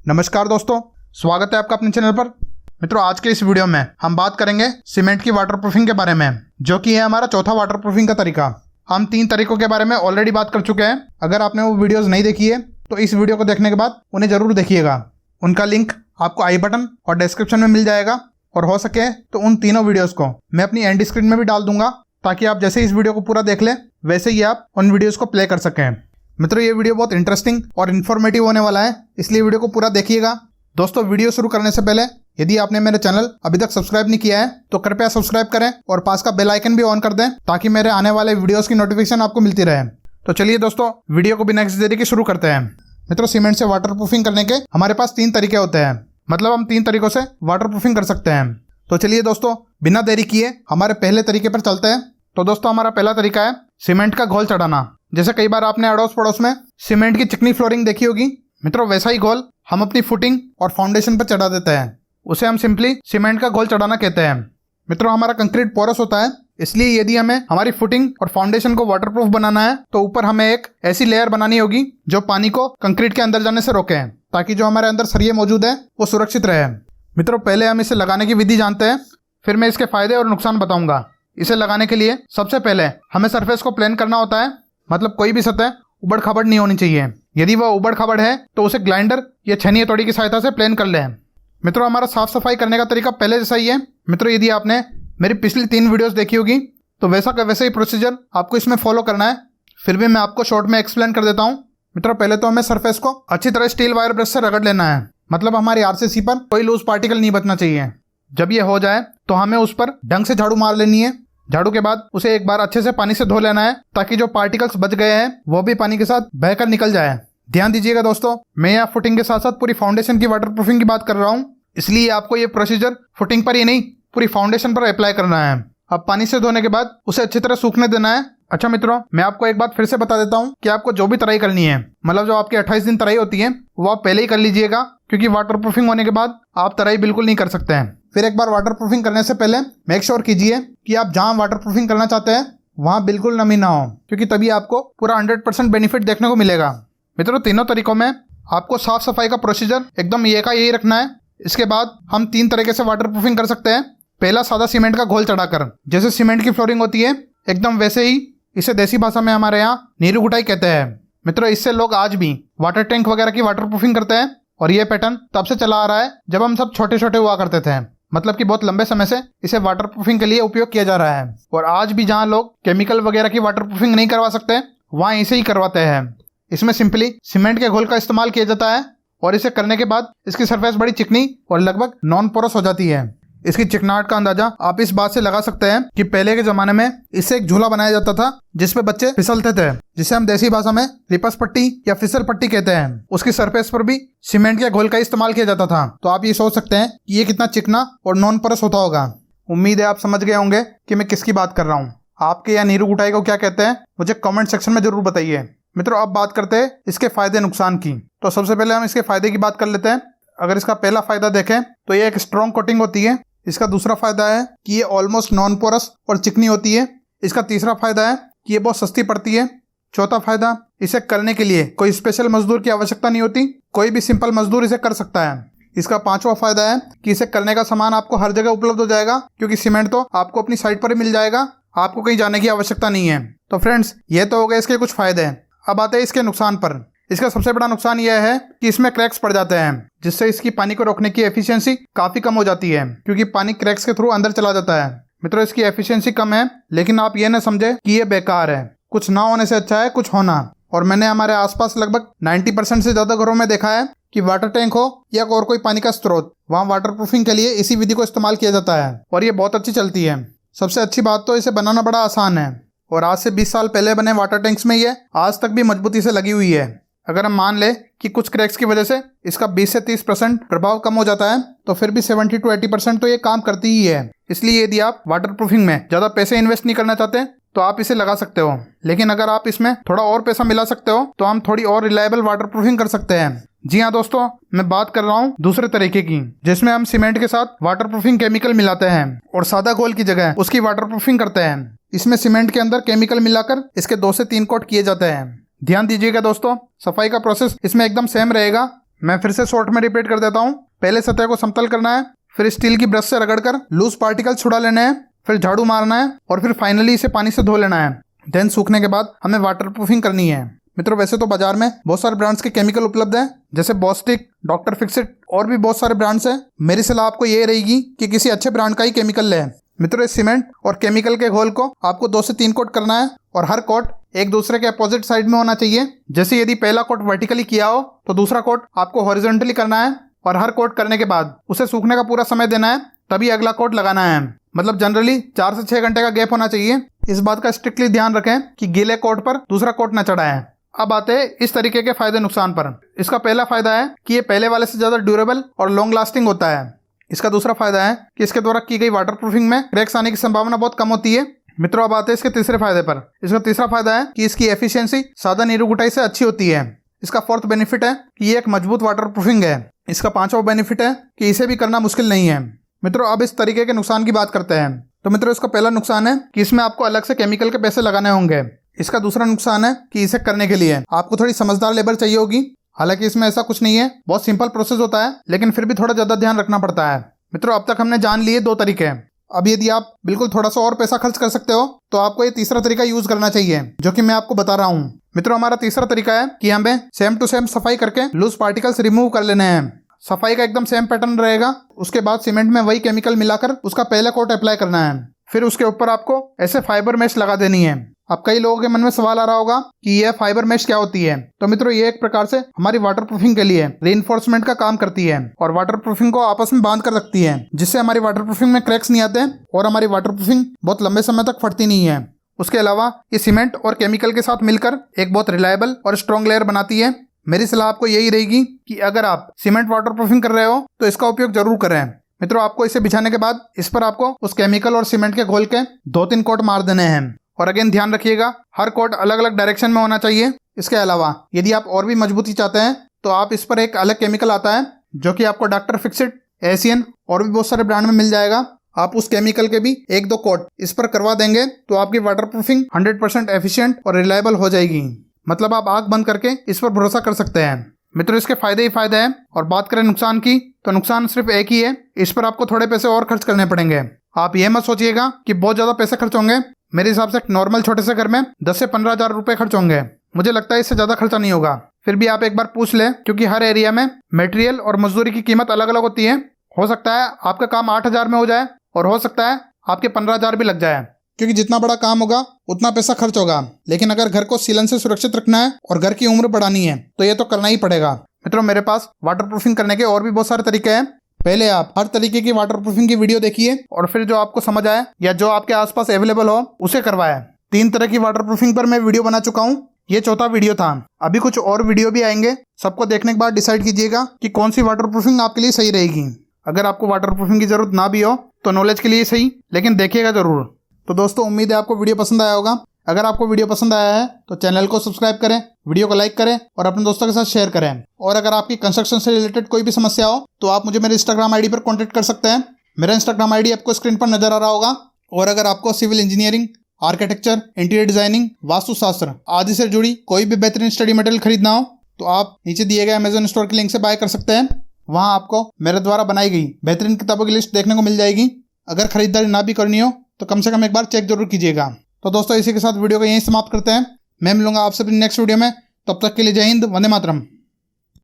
नमस्कार दोस्तों, स्वागत है आपका अपने चैनल पर। मित्रों, आज के इस वीडियो में हम बात करेंगे सीमेंट की वाटरप्रूफिंग के बारे में, जो कि है हमारा चौथा वाटरप्रूफिंग का तरीका। हम 3 तरीकों के बारे में ऑलरेडी बात कर चुके हैं। अगर आपने वो वीडियोस नहीं देखी है तो इस वीडियो को देखने के बाद उन्हें जरूर देखिएगा। उनका लिंक आपको आई बटन और डिस्क्रिप्शन में मिल जाएगा, और हो सके तो उन तीनों वीडियोस को मैं अपनी एंड स्क्रीन में भी डाल दूंगा, ताकि आप जैसे इस वीडियो को पूरा देख लें वैसे ही आप उन वीडियोस को प्ले कर सकें। मित्रों, ये वीडियो बहुत इंटरेस्टिंग और इन्फॉर्मेटिव होने वाला है, इसलिए वीडियो को पूरा देखिएगा। दोस्तों, वीडियो शुरू करने से पहले यदि आपने मेरा चैनल अभी तक सब्सक्राइब नहीं किया है तो कृपया सब्सक्राइब करें और पास का बेल आइकन भी ऑन कर दें, ताकि मेरे आने वाले वीडियोस की नोटिफिकेशन आपको मिलती रहे। तो चलिए दोस्तों, वीडियो को बिना किसी देरी के शुरू करते हैं। मित्रों, सीमेंट से वाटरप्रूफिंग करने के हमारे पास 3 तरीके होते हैं, मतलब हम 3 तरीकों से वाटरप्रूफिंग कर सकते हैं। तो चलिए दोस्तों, बिना देरी किए हमारे पहले तरीके पर चलते हैं। तो दोस्तों, हमारा पहला तरीका है सीमेंट का घोल चढ़ाना। जैसे कई बार आपने अड़ोस पड़ोस में सीमेंट की चिकनी फ्लोरिंग देखी होगी, मित्रों वैसा ही घोल हम अपनी फुटिंग और फाउंडेशन पर चढ़ा देते हैं। उसे हम सिंपली सीमेंट का घोल चढ़ाना कहते हैं। मित्रों, हमारा कंक्रीट पोरस होता है, इसलिए यदि हमें हमारी फुटिंग और फाउंडेशन को वाटरप्रूफ बनाना है तो ऊपर हमें एक ऐसी लेयर बनानी होगी जो पानी को कंक्रीट के अंदर जाने से रोके, ताकि जो हमारे अंदर सरिये मौजूद है वो सुरक्षित रहे। मित्रों, पहले हम इसे लगाने की विधि जानते हैं, फिर मैं इसके फायदे और नुकसान बताऊंगा। इसे लगाने के लिए सबसे पहले हमें सरफेस को प्लेन करना होता है, मतलब कोई भी सतह उबड़ खाबड़ नहीं होनी चाहिए। यदि वह उबड़ खाबड़ है तो उसे ग्राइंडर या छेनी हथौड़ी की सहायता से प्लेन कर लें। मित्रों, हमारा साफ सफाई करने का तरीका पहले जैसा ही है। मित्रों, यदि आपने मेरी पिछली 3 वीडियोस देखी होगी तो वैसा का वैसा ही प्रोसीजर आपको इसमें फॉलो करना है। फिर भी मैं आपको शॉर्ट में एक्सप्लेन कर देता हूँ। मित्रों, पहले तो हमें सरफेस को अच्छी तरह स्टील वायर ब्रश से रगड़ लेना है, मतलब हमारी आरसीसी पर कोई लूज पार्टिकल नहीं बचना चाहिए। जब ये हो जाए तो हमें उस पर ढंग से झाड़ू मार लेनी है। झाड़ू के बाद उसे एक बार अच्छे से पानी से धो लेना है, ताकि जो पार्टिकल्स बच गए हैं वो भी पानी के साथ बहकर निकल जाए। ध्यान दीजिएगा दोस्तों, मैं यहाँ फुटिंग के साथ साथ पूरी फाउंडेशन की वाटरप्रूफिंग की बात कर रहा हूँ, इसलिए आपको ये प्रोसीजर फुटिंग पर ही नहीं पूरी फाउंडेशन पर अप्लाई करना है। अब पानी से धोने के बाद उसे अच्छी तरह सूखने देना है। अच्छा मित्रों, मैं आपको एक बात फिर से बता देता हूँ कि आपको जो भी तराई करनी है, मतलब जो आपकी 28 दिन तराई होती है, वो आप पहले ही कर लीजिएगा, क्योंकि वाटरप्रूफिंग होने के बाद आप तराई बिल्कुल नहीं कर सकते हैं। फिर एक बार वाटरप्रूफिंग करने से पहले मेक श्योर कीजिए कि आप जहां वाटरप्रूफिंग करना चाहते हैं वहां बिल्कुल नमी ना हो, क्योंकि तभी आपको पूरा 100% बेनिफिट देखने को मिलेगा। मित्रों, तीनों तरीकों में आपको साफ सफाई का प्रोसीजर एकदम ये का यही रखना है। इसके बाद हम 3 तरीके से वाटरप्रूफिंग कर सकते हैं। पहला, सादा सीमेंट का घोल चढ़ाकर, जैसे सीमेंट की फ्लोरिंग होती है एकदम वैसे ही। इसे देसी भाषा में हमारे यहाँ नीरू गुटाई कहते हैं। मित्रों, इससे लोग आज भी वाटर टैंक वगैरह की वाटरप्रूफिंग करते हैं, और ये पैटर्न तब से चला आ रहा है जब हम सब छोटे छोटे हुआ करते थे, मतलब कि बहुत लंबे समय से इसे वाटरप्रूफिंग के लिए उपयोग किया जा रहा है। और आज भी जहां लोग केमिकल वगैरह की वाटरप्रूफिंग नहीं करवा सकते वहां इसे ही करवाते हैं। इसमें सिंपली सीमेंट के घोल का इस्तेमाल किया जाता है, और इसे करने के बाद इसकी सरफेस बड़ी चिकनी और लगभग नॉन पोरस हो जाती है। इसकी चिकनाहट का अंदाजा आप इस बात से लगा सकते हैं कि पहले के जमाने में इससे एक झूला बनाया जाता था जिसपे बच्चे फिसलते थे, जिसे हम देसी भाषा में लिपस पट्टी या फिसल पट्टी कहते हैं। उसकी सरफेस पर भी सीमेंट के घोल का इस्तेमाल किया जाता था। तो आप ये सोच सकते हैं कि ये कितना चिकना और नॉन पोरस होता होगा। उम्मीद है आप समझ गए होंगे कि मैं किसकी बात कर रहा हूँ। आपके या नीरू गुटाई को क्या कहते हैं मुझे कमेंट सेक्शन में जरूर बताइए। मित्रों, अब बात करते हैं इसके फायदे नुकसान की। तो सबसे पहले हम इसके फायदे की बात कर लेते हैं। अगर इसका पहला फायदा देखें तो ये एक स्ट्रॉन्ग कोटिंग होती है। इसका दूसरा फायदा है कि ये ऑलमोस्ट नॉन पोरस और चिकनी होती है। इसका तीसरा फायदा है कि ये बहुत सस्ती पड़ती है। चौथा फायदा, इसे करने के लिए कोई स्पेशल मजदूर की आवश्यकता नहीं होती, कोई भी सिंपल मजदूर इसे कर सकता है। इसका 5वां फायदा है कि इसे करने का सामान आपको हर जगह उपलब्ध हो जाएगा, क्योंकि सीमेंट तो आपको अपनी साइट पर ही मिल जाएगा, आपको कहीं जाने की आवश्यकता नहीं है। तो फ्रेंड्स, ये तो हो गए इसके कुछ फायदे। अब आते हैं इसके नुकसान पर। इसका सबसे बड़ा नुकसान यह है कि इसमें क्रैक्स पड़ जाते हैं, जिससे इसकी पानी को रोकने की एफिशिएंसी काफी कम हो जाती है, क्योंकि पानी क्रैक्स के थ्रू अंदर चला जाता है। मित्रों, इसकी एफिशिएंसी कम है, लेकिन आप ये न समझे कि ये बेकार है। कुछ ना होने से अच्छा है कुछ होना। और मैंने हमारे आसपास लगभग 90% से ज्यादा घरों में देखा है कि वाटर टैंक हो या और कोई पानी का स्रोत, वहाँ वाटरप्रूफिंग के लिए इसी विधि को इस्तेमाल किया जाता है, और ये बहुत अच्छी चलती है। सबसे अच्छी बात तो इसे बनाना बड़ा आसान है, और आज से 20 साल पहले बने वाटर टैंक्स में ये आज तक भी मजबूती से लगी हुई है। अगर हम मान ले कि कुछ क्रैक्स की वजह से इसका 20 से 30% प्रभाव कम हो जाता है, तो फिर भी 70 to 80% तो ये काम करती ही है। इसलिए यदि आप वाटरप्रूफिंग में ज़्यादा पैसे इन्वेस्ट नहीं करना चाहते तो आप इसे लगा सकते हो, लेकिन अगर आप इसमें थोड़ा और पैसा मिला सकते हो तो हम थोड़ी और रिलायबल वाटरप्रूफिंग कर सकते हैं। जी हाँ दोस्तों, मैं बात कर रहा हूँ दूसरे तरीके की, जिसमें हम सीमेंट के साथ वाटरप्रूफिंग केमिकल मिलाते हैं और सादा घोल की जगह उसकी वाटरप्रूफिंग करते हैं। इसमें सीमेंट के अंदर केमिकल मिलाकर इसके 2 से 3 कोट किए जाते हैं। ध्यान दीजिएगा दोस्तों, सफाई का प्रोसेस इसमें एकदम सेम रहेगा। मैं फिर से शॉर्ट में रिपीट कर देता हूँ। पहले सतह को समतल करना है, फिर स्टील की ब्रश से रगड़कर लूज पार्टिकल छुड़ा लेने हैं, फिर झाड़ू मारना है और फिर फाइनली इसे पानी से धो लेना है। देन सूखने के बाद हमें वाटर प्रूफिंग करनी है। मित्रों वैसे तो बाजार में बहुत सारे ब्रांड्स के केमिकल उपलब्ध हैं, जैसे बॉस्टिक, डॉक्टर फिक्सिट और भी बहुत सारे ब्रांड्स हैं। मेरी सलाह आपको ये रहेगी कि किसी अच्छे ब्रांड का ही केमिकल लें। मित्रों इस सीमेंट और केमिकल के घोल को आपको 2 से 3 कोट करना है और हर कोट एक दूसरे के अपोजिट साइड में होना चाहिए। जैसे यदि पहला कोट वर्टिकली किया हो तो दूसरा कोट आपको हॉरिजॉन्टली करना है और हर कोट करने के बाद उसे सूखने का पूरा समय देना है, तभी अगला कोट लगाना है। मतलब जनरली 4 से 6 घंटे का गैप होना चाहिए। इस बात का स्ट्रिक्टली ध्यान रखें कि गीले कोट पर दूसरा कोट न चढ़ाएं। अब आते हैं इस तरीके के फायदे नुकसान पर। इसका पहला फायदा है कि ये पहले वाले से ज्यादा ड्यूरेबल और लॉन्ग लास्टिंग होता है। इसका दूसरा फायदा है कि इसके द्वारा की गई वाटर प्रूफिंग में क्रैक्स आने की संभावना बहुत कम होती है। मित्रों अब आते हैं इसके तीसरे फायदे पर। इसका तीसरा फायदा है कि इसकी एफिशिएंसी सादा नीरू गुटाई से अच्छी होती है। इसका फोर्थ बेनिफिट है कि ये एक मजबूत वाटर प्रूफिंग है। इसका पांचवा बेनिफिट है कि इसे भी करना मुश्किल नहीं है। मित्रों अब इस तरीके के नुकसान की बात करते हैं। तो मित्रों इसका पहला नुकसान है कि इसमें आपको अलग से केमिकल के पैसे लगाने होंगे। इसका दूसरा नुकसान है कि इसे करने के लिए आपको थोड़ी समझदार लेबर चाहिए होगी। हालांकि इसमें ऐसा कुछ नहीं है, बहुत सिंपल प्रोसेस होता है, लेकिन फिर भी थोड़ा ज्यादा ध्यान रखना पड़ता है। मित्रों अब तक हमने जान लिए 2 तरीके। अब यदि आप बिल्कुल थोड़ा सा और पैसा खर्च कर सकते हो तो आपको ये तीसरा तरीका यूज करना चाहिए, जो कि मैं आपको बता रहा हूँ। मित्रों हमारा तीसरा तरीका है कि हमें सेम टू सेम सफाई करके लूज पार्टिकल्स रिमूव कर लेने हैं। सफाई का एकदम सेम पैटर्न रहेगा। उसके बाद सीमेंट में वही केमिकल मिलाकर उसका पहला कोट अप्लाई करना है। फिर उसके ऊपर आपको ऐसे फाइबर मेश लगा देनी है। अब कई लोगों के मन में सवाल आ रहा होगा कि यह फाइबर मेश क्या होती है। तो मित्रों ये एक प्रकार से हमारी वाटर प्रूफिंग के लिए रीइंफोर्समेंट का काम करती है और वाटर प्रूफिंग को आपस में बांध कर रखती है, जिससे हमारी वाटर प्रूफिंग में क्रैक्स नहीं आते और हमारी वाटर प्रूफिंग बहुत लंबे समय तक फटती नहीं है। उसके अलावा ये सीमेंट और केमिकल के साथ मिलकर एक बहुत रिलायबल और स्ट्रॉन्ग लेयर बनाती है। मेरी सलाह आपको यही रहेगी कि अगर आप सीमेंट वाटर प्रूफिंग कर रहे हो तो इसका उपयोग जरूर करें। मित्रों आपको इसे बिछाने के बाद इस पर आपको उस केमिकल और सीमेंट के घोल के 2-3 कोट मार देने हैं। और अगेन ध्यान रखिएगा हर कोट अलग अलग डायरेक्शन में होना चाहिए। इसके अलावा यदि आप और भी मजबूती चाहते हैं तो आप इस पर एक अलग केमिकल आता है, जो कि आपको डॉक्टर फिक्सिट, एशियन और भी बहुत सारे ब्रांड में मिल जाएगा। आप उस केमिकल के भी 1-2 कोट इस पर करवा देंगे तो आपकी वाटर प्रूफिंग 100% एफिशिएंट और रिलायबल हो जाएगी। मतलब आप आंख बंद करके इस पर भरोसा कर सकते हैं। मित्रों इसके फायदे ही फायदे हैं। और बात करें नुकसान की तो नुकसान सिर्फ एक ही है, इस पर आपको थोड़े पैसे और खर्च करने पड़ेंगे। आप ये मत सोचिएगा कि बहुत ज्यादा पैसे खर्च होंगे। मेरे हिसाब से एक नॉर्मल छोटे से घर में 10 से 15 हज़ार रुपए खर्च होंगे। मुझे लगता है इससे ज्यादा खर्चा नहीं होगा। फिर भी आप एक बार पूछ ले, क्योंकि हर एरिया में मटेरियल और मजदूरी की कीमत अलग अलग होती है। हो सकता है आपका काम 8,000 में हो जाए और हो सकता है आपके 15,000 भी लग जाए, क्योंकि जितना बड़ा काम होगा उतना पैसा खर्च होगा। लेकिन अगर घर को सीलन से सुरक्षित रखना है और घर की उम्र बढ़ानी है तो ये तो करना ही पड़ेगा। मित्रों मेरे पास वाटर प्रूफिंग करने के और भी बहुत सारे तरीके हैं। पहले आप हर तरीके की वाटर प्रूफिंग की वीडियो देखिए और फिर जो आपको समझ आए या जो आपके आसपास अवेलेबल हो उसे करवाएं। 3 तरह की वाटर प्रूफिंग पर मैं वीडियो बना चुका हूँ। ये चौथा वीडियो था। अभी कुछ और वीडियो भी आएंगे। सबको देखने के बाद डिसाइड कीजिएगा कि कौन सी वाटर प्रूफिंग आपके लिए सही रहेगी। अगर आपको वाटर प्रूफिंग की जरूरत ना भी हो तो नॉलेज के लिए सही, लेकिन देखिएगा जरूर। तो दोस्तों उम्मीद है आपको वीडियो पसंद आया होगा। अगर आपको वीडियो पसंद आया है तो चैनल को सब्सक्राइब करें, वीडियो को लाइक करें और अपने दोस्तों के साथ शेयर करें। और अगर आपकी कंस्ट्रक्शन से रिलेटेड कोई भी समस्या हो तो आप मुझे मेरे इंस्टाग्राम आईडी पर कांटेक्ट कर सकते हैं। मेरा इंस्टाग्राम आईडी आपको स्क्रीन पर नजर आ रहा होगा। और अगर आपको civil engineering, architecture, interior designing, vastushastra आदि से जुड़ी कोई भी बेहतरीन स्टडी मटेरियल खरीदना हो तो आप नीचे दिए गए अमेजन स्टोर के लिंक से बाय कर सकते हैं। वहां आपको मेरे द्वारा बनाई गई बेहतरीन किताबों की लिस्ट देखने को मिल जाएगी। अगर खरीदारी ना भी करनी हो तो कम से कम एक बार चेक जरूर कीजिएगा। तो दोस्तों इसी के साथ वीडियो को यहीं समाप्त करते हैं। मैं मिलूंगा आपसे नेक्स्ट वीडियो में। तब तक के लिए जय हिंद, वंदे मातरम।